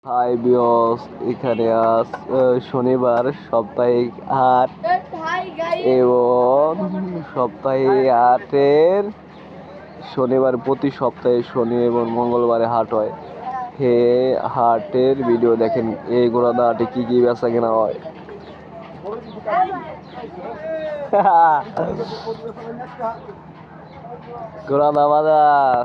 High বিয়স, এখানে আজ শনিবার সাপ্তাহিক হাট এবং সপ্তাহে হাটের শনিবার প্রতি সপ্তাহে শনি এবং মঙ্গলবারে হাট হয়। হে হাটের ভিডিও দেখেন, এই গোড়াদা হাটে কি কি বেচা কেনা হয়। গোড়াদা বাজার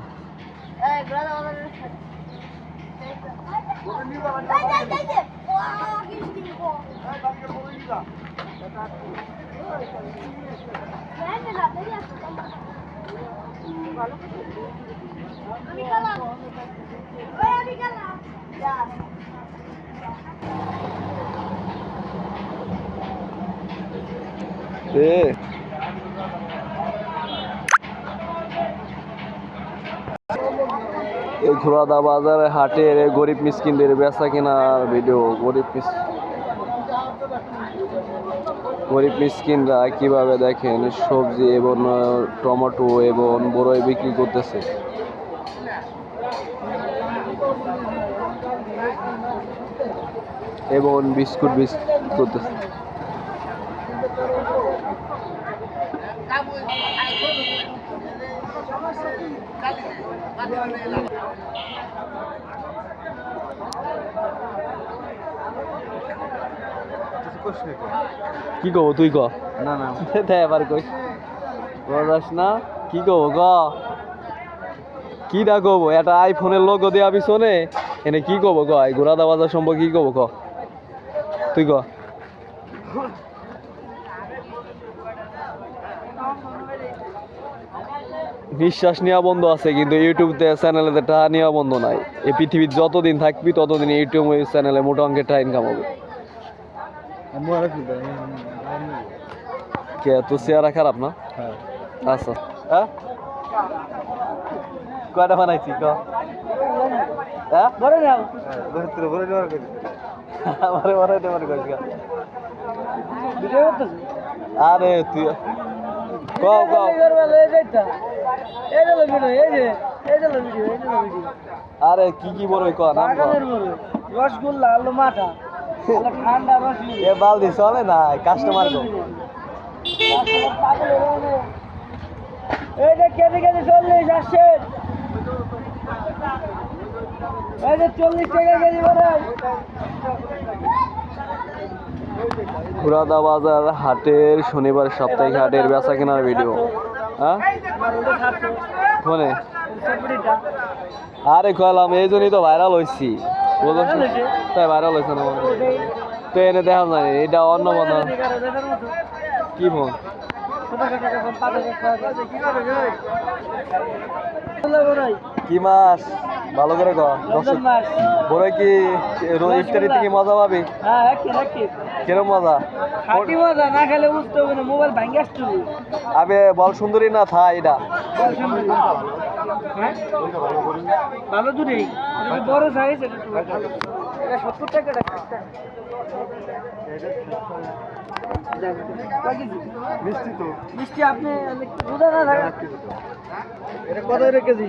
এই ঘোড়াদা বাজারে হাটের গরিব মিসকিনদের বেচা কেনার ভিডিও। গরিব মিসকিনরা কিভাবে দেখেন সবজি এবং টমেটো এবং বড়ই বিক্রি করতেছে। এবং বিস্কুট বিক্রি করতেছে। কি কব তুই ক না না এবার কই বলাস না কি কব ক কি দা কব এটা আইফোনের লোগো দেওয়া পিছনে এনে কি কব ক ঘোড়াদা বাজার সম্পর্কে কি কব ক তুই ক। নিঃশ্বাস নেওয়া বন্ধ আছে কিন্তু ইউটিউব চ্যানেলে টাকা নেওয়া বন্ধ নাই। এই পৃথিবীর যতদিন থাকবি ততদিন ইউটিউব চ্যানেলে মোটা অঙ্কের টাকা ইনকাম হবে। কে তোর চেহারা খারাপ না? আচ্ছা হ্যাঁ কয়টা বানাইছি ক আরে তুই আরে কি কি বড় ক নাম রসগোল্লা আলু মাঠা ঠান্ডা রস এ বালদি চলে না কাস্টমার কো এইটা কেজি কেজি 40 আসছে। এই যে 40 টাকা কেজি বলে ঘোড়াদা বাজার হাটের শনিবার সাপ্তাহিক হাটের বেচা কেনার ভিডিও। হ্যাঁ ফোনে আরে কইলাম এই জন্যই তো ভাইরাল হয়েছি। তাই ভাইরাল হয়েছে না তো এনে দেখা যায় এটা অন্য মতো কি ফোন কি মাছ ভালো করে ক বড় কি ইফতারিতে কি মজা পাবি? কিরম মজা? মজা না খেলে বুঝতে হবে না। মোবাইল ভাঙ্গে আসছে আবে বল সুন্দরী না থা এটা ভালো দূরে বড় সাইজ এটা 70 টাকা মিষ্টি আপনি বুঝা না থাকে এটা কত কেজি?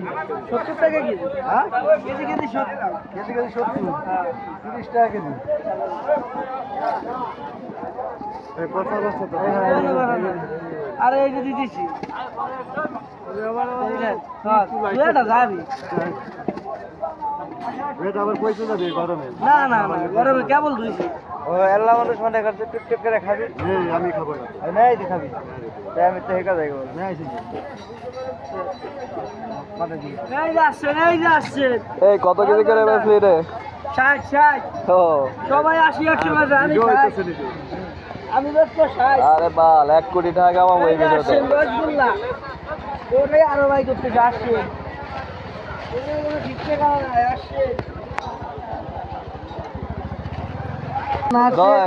70 টাকা কেজি। হ্যাঁ কেজি কেজি 70 কেজি কেজি 70 30 টাকা কেজি। আরে এই যে দিতেছি যাবি না না না গরমে কেবল ধুইছি। ও এল্লা মানুষ মনে করছে টুকটুক করে খাবি। আমি খাবো না নাই খাবি আমি তো হেকা যাই এই কত কেজি করে বেচলি রে? 60 ও সবাই 80 100 মাঝে আমি বেচবো 60। আরে বাল 1 কোটি টাকা কামাবো এই ভিডিওতে। রসগোল্লা ওটাই আরো ভাই করতে আসছে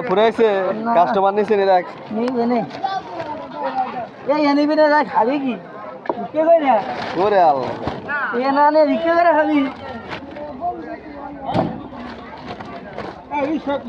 ফুরাইছে কাস্টমার নিছে নি দেখ নিবে নে এই নিবে না দেখ খাবি কি কে কই না ওরে আল্লাহ এ না নে রিকে করে খাবি এই সব